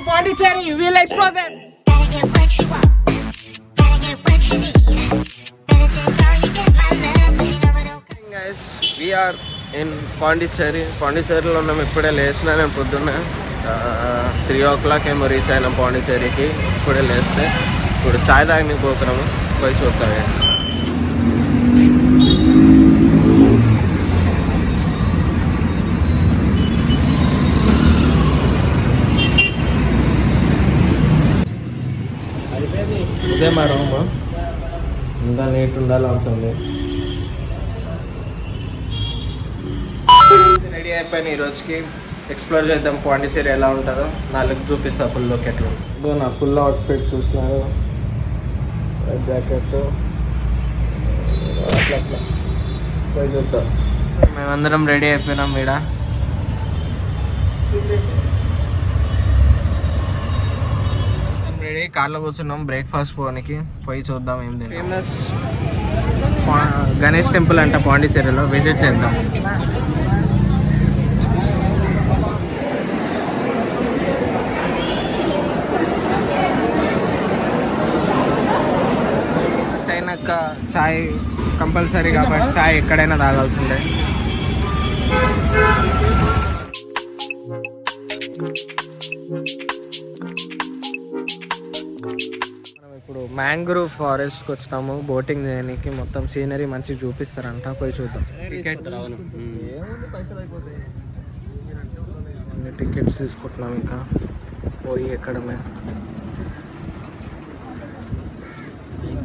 Pondicherry. We'll explore them. Gotta get what you want. Gotta get what you need. Better take all you get, my love, 'cause you know it don't come. Guys, we are in Pondicherry. పాండిచ్చేరిలో ఉన్నాం. ఇప్పుడే లేచిన నేను పొద్దున్న 3 o'clock ఏమో reach అయినాం పాండిచ్చేరికి. ఇప్పుడే లేస్తే ఇప్పుడు చాయ్ తాగడానికి పోతున్నాము. పోయి చూద్దాం. ఇదే మా రూమ్. ఇంకా నీట్ ఉండాలి అవుతుంది. రెడీ అయిపోయిన ఈ రోజుకి ఎక్స్ప్లోర్ చేద్దాం పాండిచ్చేరి ఎలా ఉంటుందో. నా లుక్ చూపిస్తా ఫుల్ లుక్ ఎట్లా. ఇదో నా ఫుల్ అవుట్ఫిట్ చూస్తున్నారు. జాకెట్ అట్లా అట్లా పోయి చూద్దాం. మేమందరం రెడీ అయిపోయినాం. ఈడ రెడీ కార్లో కూర్చున్నాం బ్రేక్ఫాస్ట్ పోనీకి. పోయి చూద్దాం ఏం తిన్నాం. ఫేమస్ గణేష్ టెంపుల్ అంట పాండిచ్చేరిలో, విజిట్ చేద్దాం. చైనాక చాయ్ కంపల్సరీ కాబట్టి చాయ్ ఎక్కడైనా తాగాల్సిందే. మనం ఇప్పుడు మ్యాంగ్రూవ్ ఫారెస్ట్కి వచ్చినాము బోటింగ్ చేయడానికి. మొత్తం సీనరీ మంచిగా చూపిస్తారంట. పోయి చూద్దాం. టికెట్స్ తీసుకుంటున్నాం. ఇంకా పోయి ఎక్కడమే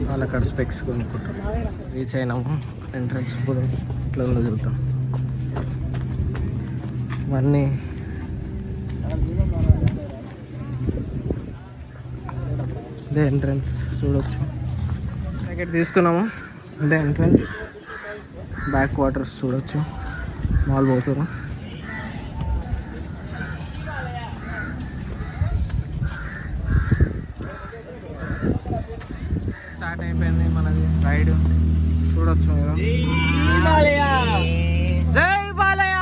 వాళ్ళ అక్కడ స్పెక్స్ కొనుక్కుంటాం. రీచ్ అయినాము. ఎంట్రన్స్ ఇప్పుడు ఇట్లా ఉందో చూద్దాం. ఇవన్నీ ఇదే ఎంట్రన్స్ చూడవచ్చు. టికెట్ తీసుకున్నాము. ఇదే ఎంట్రన్స్. బ్యాక్ వాటర్స్ చూడవచ్చు. మాల్ పోతారు. స్టార్ట్ అయిపోయింది మనది రైడ్. చూడొచ్చు మీరు. జై బాలయ్య.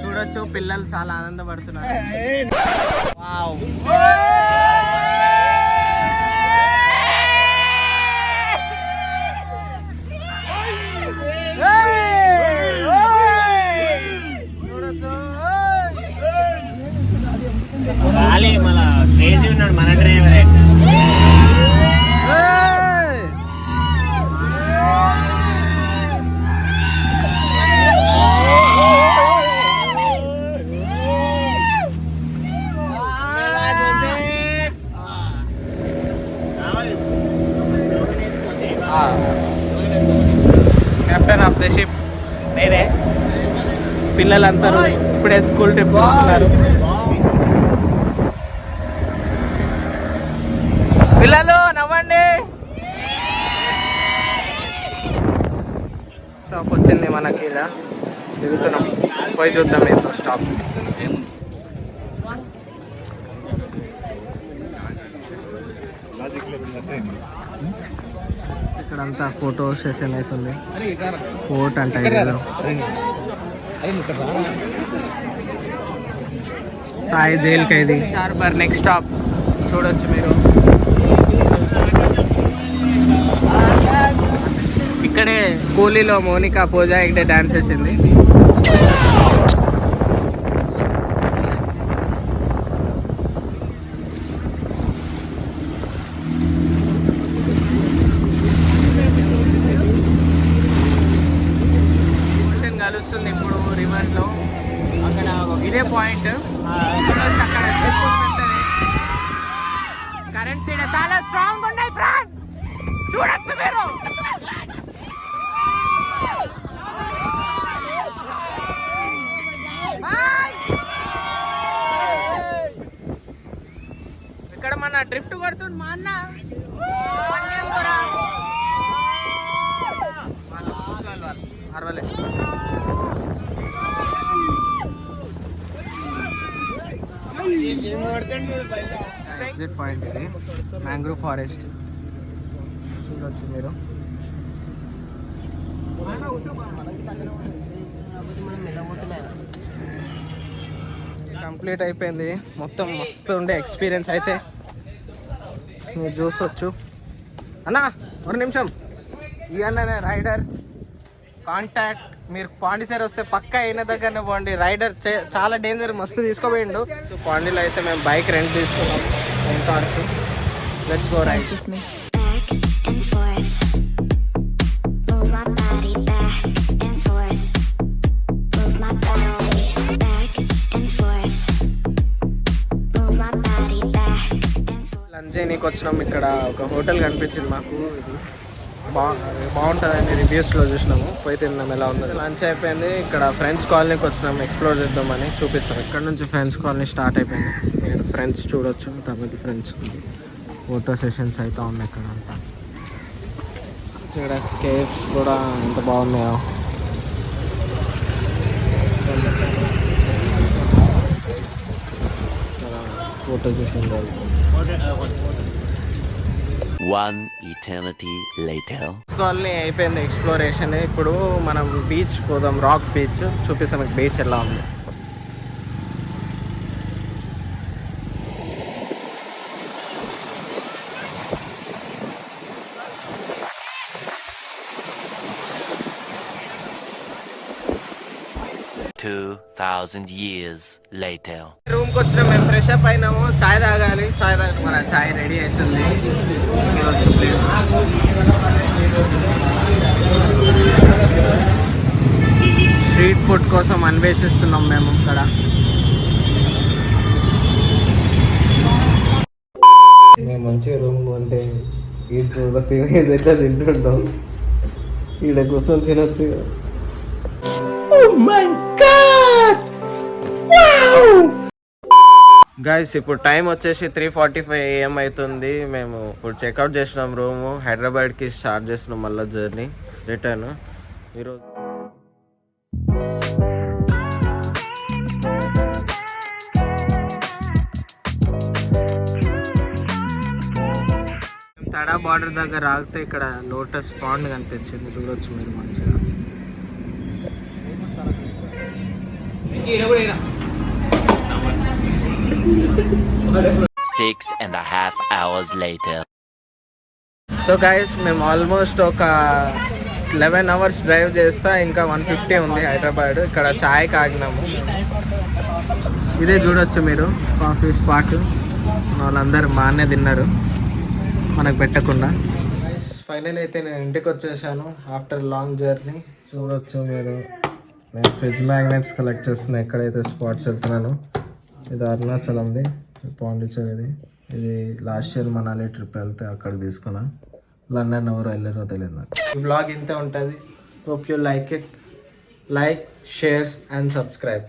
చూడొచ్చు పిల్లలు చాలా ఆనందపడుతున్నారు. మన క్రేజీ ఉన్నాడు మన driver. Captain of the ship నేనే. పిల్లలందరూ ఇప్పుడే స్కూల్ ట్రిప్ వస్తున్నారు. పిల్లలు నవ్వండి. స్టాప్ వచ్చింది మనకి. ఇలా దిగుతున్నాం. పోయి చూద్దాం ఏంటో స్టాప్. ఇక్కడంతా ఫోటో సెషన్ అవుతుంది. ఫోర్ట్ అంట ఇది. సాయి జైల్ ఖైదీ హార్బర్ నెక్స్ట్ స్టాప్ చూడొచ్చు మీరు. ఇక్కడే కూలీలో మోనికా పూజా ఇక్కడే డాన్స్ చేసింది. కలుస్తుంది ఇప్పుడు రివర్ లో. అక్కడ ఇదే పాయింట్. అక్కడ కరెంట్ సీడ్ చాలా స్ట్రాంగ్ ఉన్నాయి ఫ్రెండ్స్. చూడొచ్చు మీరు. ఎగ్జిట్ పాయింట్ ఇది మ్యాంగ్రూవ్ ఫారెస్ట్ చూడొచ్చు మీరు. కంప్లీట్ అయిపోయింది మొత్తం. మస్తు ఉండే ఎక్స్పీరియన్స్ అయితే మీరు చూసొచ్చు. అన్నా ఒక నిమిషం, ఇవన్నీ రైడర్ కాంటాక్ట్. మీరు పాండిచేరి వస్తే పక్కా అయిన దగ్గరనే పోండి. రైడర్ చాలా డేంజర్, మస్తు తీసుకోపోయిండు. సో పాండిలో అయితే మేము బైక్ రెంట్ తీసుకున్నాం కార్కి. Let's go ride. లంచ్ చేయనీకి వచ్చినాం. ఇక్కడ ఒక హోటల్ కనిపించింది మాకు, ఇది బాగుంటుందని రివ్యూస్లో చూసినాము. పోయి తిన్నాం, ఎలా ఉంది. లంచ్ అయిపోయింది. ఇక్కడ ఫ్రెండ్స్ కాలనీకి వచ్చినాం, ఎక్స్ప్లోర్ చేద్దామని చూపిస్తాం. ఇక్కడ నుంచి ఫ్రెండ్స్ కాలనీ స్టార్ట్ అయిపోయింది. మీరు ఫ్రెండ్స్ చూడొచ్చు, తమిళ ఫ్రెండ్స్. ఫోటో సెషన్స్ అయితే ఉన్నాయి ఇక్కడ అంతా. ఇక్కడ కేవ్స్ కూడా ఎంత బాగున్నాయో. Photo session One eternity later. Colony అయిపోయింది ఎక్స్ప్లోరేషన్. ఇప్పుడు మనం బీచ్ పోదాం, రాక్ బీచ్ చూపిస్తాం మీకు బీచ్ ఎలా ఉంది. years later. రూమ్కి వచ్చినాం, మేము ఫ్రెష్ అప్ అయినాము. చాయ్ తాగాలి. మన చాయ్ రెడీ అవుతుంది. స్ట్రీట్ ఫుడ్ కోసం అన్వేషిస్తున్నాం మేము ఇక్కడ. మేము మంచిగా రూమ్ అంటే తినేది ఎట్లా తింటుంటాం, ఈడ కూర్చొని తినొచ్చు. గైస్ ఇప్పుడు టైం వచ్చేసి 3:45 AM అవుతుంది. మేము ఇప్పుడు చెక్అవుట్ చేసినాం రూము. హైదరాబాద్కి స్టార్ట్ చేసినాం మళ్ళీ జర్నీ రిటర్న్. ఈరోజు తడా బార్డర్ దగ్గర ఆగితే ఇక్కడ లోటస్ పాండ్ కనిపించింది, చూడొచ్చు మీరు మంచిగా. 6.5 hours later. సో గైస్ మేము ఆల్మోస్ట్ ఒక 11 hours డ్రైవ్ చేస్తా, ఇంకా 150 ఉంది హైదరాబాద్. ఇక్కడ చాయ్ కాగినాము. ఇదే చూడొచ్చు మీరు కాఫీ స్పాట్. వాళ్ళందరూ బాగానే తిన్నారు మనకు పెట్టకుండా. ఫైనల్ అయితే నేను ఇంటికి వచ్చేసాను ఆఫ్టర్ లాంగ్ జర్నీ. చూడొచ్చు మీరు, నేను ఫ్రిడ్జ్ మ్యాగ్నెట్స్ కలెక్ట్ చేస్తున్నాను ఎక్కడైతే స్పాట్స్ వెళ్తున్నాను. ఇది అరుణాచలంది, పాండిచేరిది. ఇది లాస్ట్ ఇయర్ మనాలి ట్రిప్ వెళ్తే అక్కడ తీసుకున్నా. లండన్ ఎవరు వెళ్ళారో తెలియదు నాకు. ఈ బ్లాగ్ ఇంతే ఉంటుంది. Hope you like it. Like, shares and subscribe.